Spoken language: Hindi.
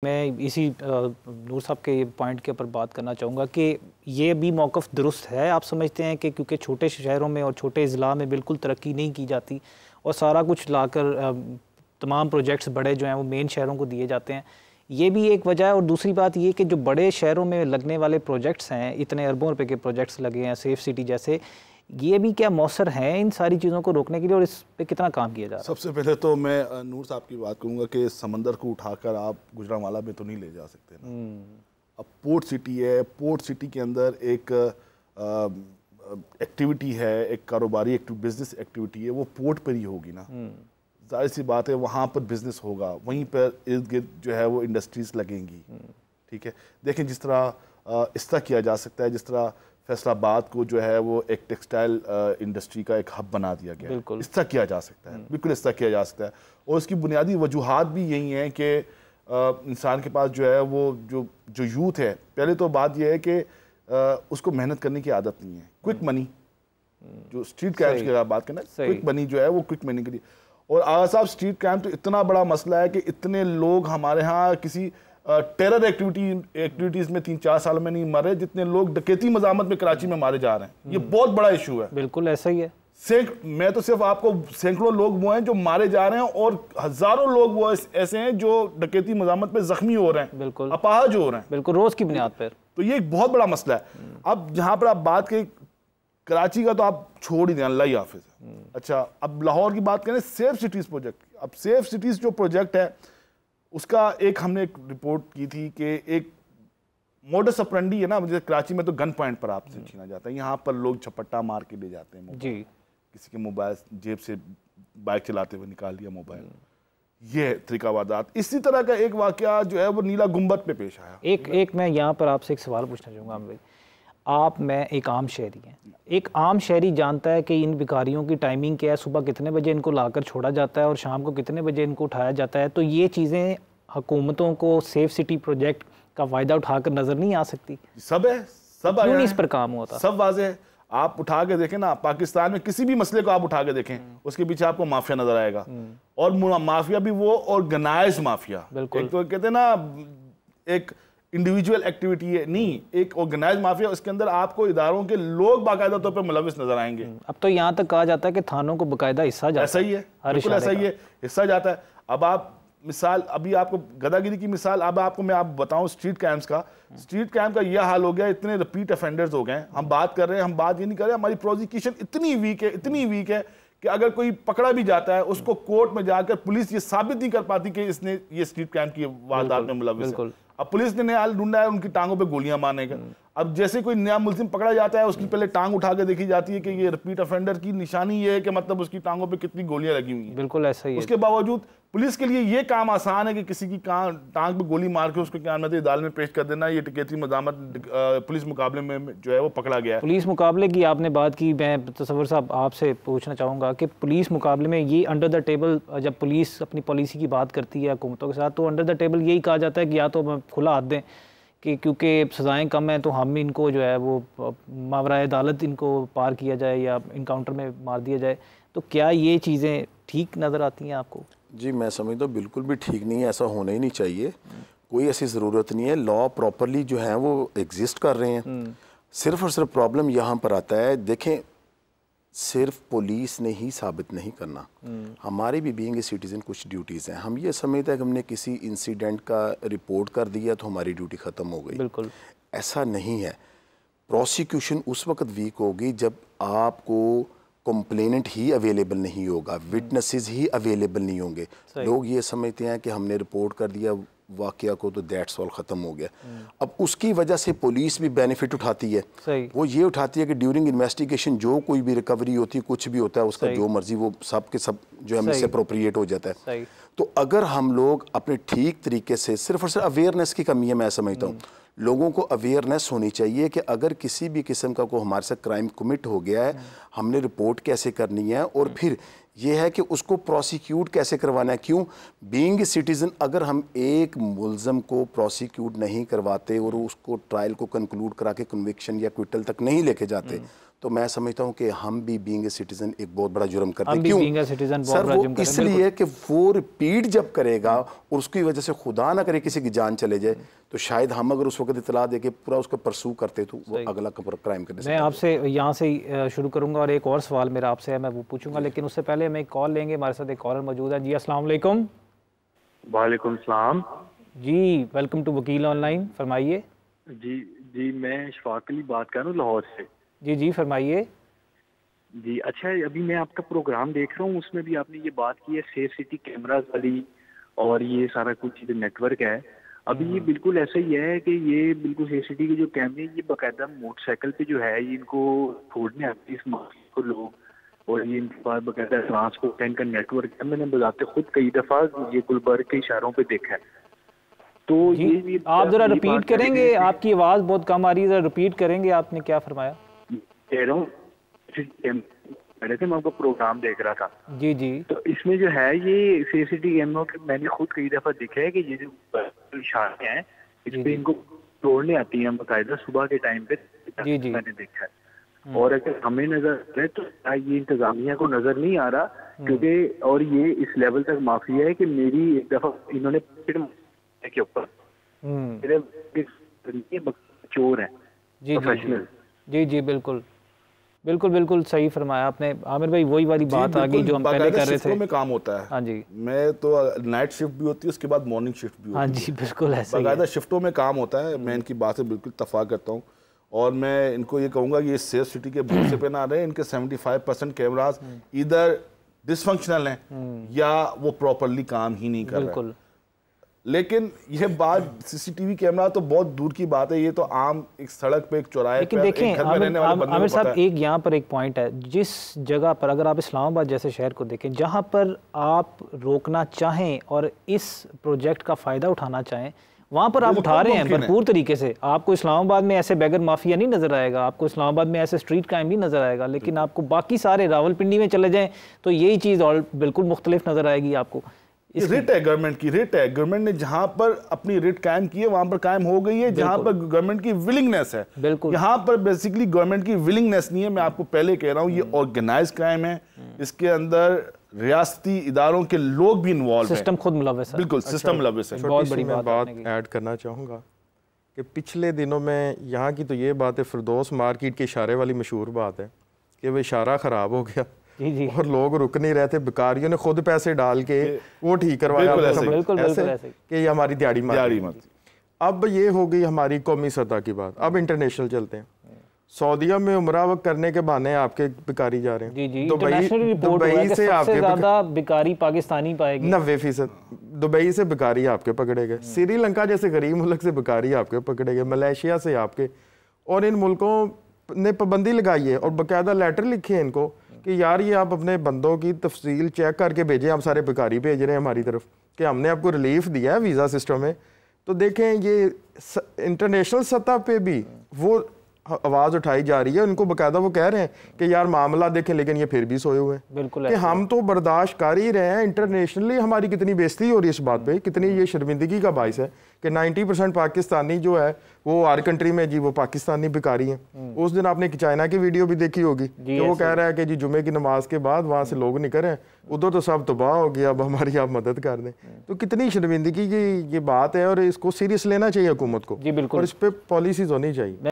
मैं इसी नूर साहब के पॉइंट के ऊपर बात करना चाहूँगा कि ये भी मौक़िफ़ दुरुस्त है। आप समझते हैं कि क्योंकि छोटे शहरों में और छोटे ज़िला में बिल्कुल तरक्की नहीं की जाती और सारा कुछ लाकर तमाम प्रोजेक्ट्स बड़े जो हैं वो मेन शहरों को दिए जाते हैं, ये भी एक वजह है। और दूसरी बात ये कि जो बड़े शहरों में लगने वाले प्रोजेक्ट्स हैं, इतने अरबों रुपए के प्रोजेक्ट्स लगे हैं सेफ सिटी जैसे, ये भी क्या मौसर हैं इन सारी चीज़ों को रोकने के लिए और इस पे कितना काम किया जा रहा है? सबसे पहले तो मैं नूर साहब की बात करूंगा कि समंदर को उठाकर आप गुजरांवाला में तो नहीं ले जा सकते ना। अब पोर्ट सिटी है, पोर्ट सिटी के अंदर एक एक्टिविटी है, एक कारोबारी बिजनेस एक्टिविटी है, वो पोर्ट पर ही होगी ना। जाहिर सी बात है वहाँ पर बिजनेस होगा, वहीं पर इर्द गिर्द जो है वो इंडस्ट्रीज लगेंगी। ठीक है, देखें जिस तरह इस तरह किया जा सकता है, जिस तरह फैसलाबाद को जो है वो एक टेक्सटाइल इंडस्ट्री का एक हब बना दिया गया है। इस तरह किया जा सकता है, बिल्कुल इस तरह किया जा सकता है। और उसकी बुनियादी वजूहात भी यही हैं कि इंसान के पास जो है वो जो यूथ है, पहले तो बात यह है कि उसको मेहनत करने की आदत नहीं है। क्विक मनी, जो स्ट्रीट क्राइम्स की बात करें, क्विक मनी जो है वो क्विक मनी के लिए। और आगा साहब, स्ट्रीट क्राइम तो इतना बड़ा मसला है कि इतने लोग हमारे यहाँ किसी टेरर एक्टिविटीज में 3-4 साल में नहीं मरे जितने लोग डकैती मजामत में कराची में मारे जा रहे हैं। ये बहुत बड़ा इशू है। बिल्कुल ऐसा ही है। मैं तो सिर्फ आपको सैकड़ों लोग वो हैं जो मारे जा रहे हैं और हजारों लोग वो ऐसे हैं जो डकैती मजामत में जख्मी हो रहे हैं, बिल्कुल अपाहज हो रहे हैं, बिल्कुल रोज की बुनियाद पर। तो ये एक बहुत बड़ा मसला है। अब जहां पर आप बात करें कराची का तो आप छोड़ ही दें, अल्लाह ही हाफिज। अच्छा, अब लाहौर की बात करें, सेफ सिटीज प्रोजेक्ट। अब सेफ सिटीज जो प्रोजेक्ट है उसका हमने एक रिपोर्ट की थी कि एक मोडस ऑपरेंडी है ना, जैसे कराची में तो गन पॉइंट पर आपसे छीना जाता है, यहाँ पर लोग झपट्टा मार के ले जाते हैं जी। किसी के मोबाइल जेब से बाइक चलाते हुए निकाल लिया मोबाइल। ये तरीकावारदात। इसी तरह का एक वाकया जो है वो नीला गुंबद पे पेश आया। एक मैं यहाँ पर आपसे एक सवाल पूछना चाहूँगा भाई, मैं एक आम शहरी हैं, एक आम शहरी जानता है कि इन भिखारियों की टाइमिंग क्या है, सुबह कितने बजे इनको लाकर छोड़ा जाता है और शाम को कितने बजे इनको उठाया जाता है, तो ये चीज़ें हुकूमतों को सेफ सिटी प्रोजेक्ट का फ़ायदा उठाकर नज़र नहीं आ सकती? सब है, सब क्यों नहीं इस पर काम होता? सब वाज़ेह है। आप उठा के देखें ना, पाकिस्तान में किसी भी मसले को आप उठा के देखें, उसके पीछे आपको माफिया नजर आएगा। और माफिया भी वो ऑर्गेनाइज माफिया। बिल्कुल। एक तो कहते हैं ना, एक इंडिविजुअल एक्टिविटी है नहीं, एक ऑर्गेनाइज माफिया। उसके अंदर आपको इदारों के लोग बाकायदा तौर पर मुलविस नजर आएंगे। अब तो यहाँ तक कहा जाता है कि थानों को बाकायदा हिस्सा जाता है। ऐसा ही है, बिल्कुल ऐसा ही है, हिस्सा जाता है। अब आप मिसाल, अभी आपको गदागिरी की मिसाल, अब आपको मैं बताऊं स्ट्रीट क्राइम्स का। स्ट्रीट क्राइम का यह हाल हो गया, इतने रिपीट ऑफेंडर्स हो गए। हम बात कर रहे हैं, हम बात ये नहीं कर रहे, हमारी प्रोसिक्यूशन इतनी वीक है, इतनी वीक है कि अगर कोई पकड़ा भी जाता है उसको कोर्ट में जाकर पुलिस ये साबित नहीं कर पाती कि इसने ये स्ट्रीट क्राइम की वारदात में मुलविस है। अब पुलिस ने नया ढूंढा है उनकी टांगों पे गोलियां मारने का। अब जैसे कोई नया मुल्जिम पकड़ा जाता है, उसकी पहले टांग उठा के देखी जाती है कि ये रिपीट ऑफेंडर की निशानी ये है कि मतलब उसकी टांगों पे कितनी गोलियां लगी हुई हैं। बिल्कुल ऐसा ही है। उसके बावजूद पुलिस के लिए ये काम आसान है कि किसी की टांग पे गोली मार के उसको क्या अदालत में पेश कर देना। ये डकैती मज़ामत पुलिस मुकाबले में जो है वो पकड़ा गया है। पुलिस मुकाबले की आपने बात की, मैं तसव्वुर साहब आपसे पूछना चाहूँगा कि पुलिस मुकाबले में ये अंडर द टेबल, जब पुलिस अपनी पॉलिसी की बात करती है हुकूमतों के साथ, तो अंडर द टेबल यही कहा जाता है कि या तो खुला हाथ दें कि क्योंकि सज़ाएँ कम हैं तो हम इनको जो है वो मावराए अदालत इनको पार किया जाए या इनकाउंटर में मार दिया जाए। तो क्या ये चीज़ें ठीक नज़र आती हैं आपको? जी, मैं समझता हूँ बिल्कुल भी ठीक नहीं है, ऐसा होना ही नहीं चाहिए। कोई ऐसी ज़रूरत नहीं है, लॉ प्रॉपरली जो है वो एग्जिस्ट कर रहे हैं। सिर्फ और सिर्फ प्रॉब्लम यहाँ पर आता है, देखें सिर्फ पुलिस ने ही साबित नहीं करना, हमारी भी बीइंग ए सिटीज़न कुछ ड्यूटीज़ हैं। हम ये समझते हैं कि हमने किसी इंसिडेंट का रिपोर्ट कर दिया तो हमारी ड्यूटी ख़त्म हो गई। बिल्कुल ऐसा नहीं है। प्रोसिक्यूशन उस वक्त वीक होगी जब आपको कंप्लेनेंट ही अवेलेबल नहीं होगा, विटनेसेस ही अवेलेबल नहीं होंगे। लोग ये समझते हैं कि हमने रिपोर्ट कर दिया वाकया को तो दैट्स ऑल ख़त्म हो गया। अब उसकी वजह से पुलिस भी बेनिफिट उठाती है। वो ये उठाती है कि ड्यूरिंग इन्वेस्टिगेशन जो कोई भी रिकवरी होती है, कुछ भी होता है, उसका जो मर्जी वो सब के सब जो है मिस अप्रोप्रिएट हो जाता है। तो अगर हम लोग अपने ठीक तरीके से, सिर्फ और सिर्फ अवेयरनेस की कमी है, मैं समझता हूँ लोगों को अवेयरनेस होनी चाहिए कि अगर किसी भी किस्म का को हमारे साथ क्राइम कमिट हो गया है, हमने रिपोर्ट कैसे करनी है और फिर ये है कि उसको प्रोसिक्यूट कैसे करवाना है। क्यों? बीइंग ए सिटीज़न, अगर हम एक मुल्ज़म को प्रोसिक्यूट नहीं करवाते और उसको ट्रायल को कंक्लूड करा के कन्विक्शन या क्विटल तक नहीं लेके जाते, तो मैं समझता हूँ कि हम भी बीइंग ए सिटीजन एक बहुत बड़ा जुर्म करते हैं। क्यों सर? वो इसलिए कि वो रिपीट जब करेगा और उसकी वजह से खुदा ना करे किसी की जान चले जाए, तो शायद हम अगर उस वक्त इतला दे के पूरा उसको परसू करते तो वो अगला क्राइम करने से। मैं आपसे यहाँ से शुरू करूँगा और एक और सवाल मेरा आपसे है, मैं वो पूछूंगा, लेकिन उससे पहले हम एक कॉल लेंगे। हमारे साथ एक कॉलर मौजूद है। जी अस्सलाम वालेकुम। वालेकुम सलाम जी, वेलकम टू वकील ऑनलाइन, फरमाइए। जी जी, मैं शफाक अली बात कर रहा हूँ लाहौर से। जी जी, फरमाइए। जी अच्छा, अभी मैं आपका प्रोग्राम देख रहा हूँ, उसमें भी आपने ये बात की है सेफ सिटी कैमरास वाली और ये सारा कुछ जो नेटवर्क है। अभी ये बिल्कुल ऐसा ही है कि ये बिल्कुल सेफ सिटी के जो कैमरे ये बाकायदा मोटरसाइकिल पे जो है ये इनको छोड़ने आते हैं इस मार्केट को लोग, और ये इनके पास बाकायदा ट्रांसपोर्ट का नेटवर्क है। मैंने बजाते खुद कई दफ़ा ये गुलबर्ग के इशारों पे देखा है। तो ये आप जरा रिपीट करेंगे, आपकी आवाज़ बहुत कम आ रही है, जरा रिपीट करेंगे, आपने क्या फरमाया? कह रहा हूँ मैं आपका प्रोग्राम देख रहा था। जी जी, तो इसमें जो है ये सीसीटीवी कैमरों के मैंने खुद कई दफा देखा है कि ये जो इशारे हैं इस पे इनको तोड़ने आती हैं बाकायदा सुबह के टाइम पे। जी जी, मैंने देखा है। और अगर हमें नजर है तो ये इंतजामिया को नजर नहीं आ रहा, क्योंकि और ये इस लेवल तक माफी है कि मेरी एक दफा इन्होंने के ऊपर चोर है प्रोफेशनल। जी जी, बिल्कुल बिल्कुल बिल्कुल सही फरमाया आपने आमिर भाई। वही वाली बात आ गई जो हम पहले कर रहे थे। में काम होता है। हाँ जी, मैं तो नाइट शिफ्ट भी होती है, उसके बाद मॉर्निंग शिफ्ट भी होती है। हाँ जी, बिल्कुल ऐसा बाकायदा शिफ्टों में काम होता है। मैं इनकी बात से बिल्कुल इत्तफाक करता हूँ और मैं इनको ये कहूँगा कि ये सेफ सिटी के भरोसे पे ना रहे। इनके 75% कैमराज इधर डिसफंक्शनल हैं या वो प्रॉपरली काम ही नहीं कर रहे। लेकिन ये बात सीसीटीवी कैमरा तो बहुत दूर की बात है, ये तो आम एक सड़क पे एक चौराहे लेकिन देखें आमिर साहब, एक यहाँ पर एक पॉइंट है, जिस जगह पर अगर आप इस्लामाबाद जैसे शहर को देखें जहाँ पर आप रोकना चाहें और इस प्रोजेक्ट का फ़ायदा उठाना चाहें, वहाँ पर आप उठा रहे हैं भरपूर तरीके से। आपको इस्लामाबाद में ऐसे बैगर माफिया नहीं नजर आएगा, आपको इस्लामाबाद में ऐसे स्ट्रीट क्राइम नहीं नजर आएगा, लेकिन आपको बाकी सारे रावलपिंडी में चले जाएं तो यही चीज़ और बिल्कुल मुख्तलिफ नजर आएगी आपको। रिट है गवर्नमेंट की, रिट है गवर्नमेंट ने जहां पर अपनी रिट कायम की है वहां पर कायम हो गई है, जहां पर गवर्नमेंट की विलिंगनेस है। बिल्कुल, यहां पर बेसिकली गवर्नमेंट की विलिंगनेस नहीं है। मैं आपको पहले कह रहा हूं ये ऑर्गेनाइज क्राइम है, इसके अंदर रियासती इदारों के लोग भी इन्वॉल्व हैं, सिस्टम खुद मुलव्वस है। बिल्कुल सिस्टम मुलव्वस है। बहुत बड़ी बात ऐड करना चाहूँगा कि पिछले दिनों में यहाँ की तो ये बात है, फिरदौस मार्केट के इशारे वाली मशहूर बात है कि वो इशारा ख़राब हो गया और लोग रुक नहीं रहे थे, भिखारियों ने खुद पैसे डाल के वो ठीक करवाया ऐसे कि ये हमारी दिहाड़ी मत। अब ये हो गई हमारी कौमी सतह की बात। अब इंटरनेशनल चलते हैं। सऊदीया में उम्रा वक्त करने के बहाने आपके भिखारी जा रहे हैं। दुबई से आपके ज्यादा भिखारी पाकिस्तानी पाएंगे, 90%। दुबई से भिखारी आपके पकड़े गए, श्रीलंका जैसे गरीब मुल्क से भिखारी आपके पकड़े गए, मलेशिया से आपके, और इन मुल्कों ने पाबंदी लगाई है और बाकायदा लेटर लिखे हैं इनको कि यार ये आप अपने बंदों की तफसील चेक करके भेजें। आप सारे भिखारी भेज रहे हैं हमारी तरफ कि हमने आपको रिलीफ दिया है वीज़ा सिस्टम में। तो देखें ये इंटरनेशनल सतह पे भी वो आवाज़ उठाई जा रही है। उनको बाकायदा वो कह रहे हैं कि यार मामला देखें, लेकिन ये फिर भी सोए हुए हैं। बिल्कुल कि हम तो बर्दाश्त कर ही रहे हैं। इंटरनेशनली हमारी कितनी बेइज्जती हो रही है इस बात पे, कितनी ये शर्मिंदगी का बाइस है कि 90% पाकिस्तानी जो है वो हर कंट्री में जी वो पाकिस्तानी भिखारी हैं। उस दिन आपने चाइना की वीडियो भी देखी होगी कि वो कह रहा है कि जी जुमे की नमाज के बाद वहाँ से लोग निकल रहे हैं, उधर तो सब तबाह हो गया, अब हमारी आप मदद कर दें। तो कितनी शर्मिंदगी की ये बात है और इसको सीरियस लेना चाहिए हुकूमत को और इस पर पॉलिसीज होनी चाहिए।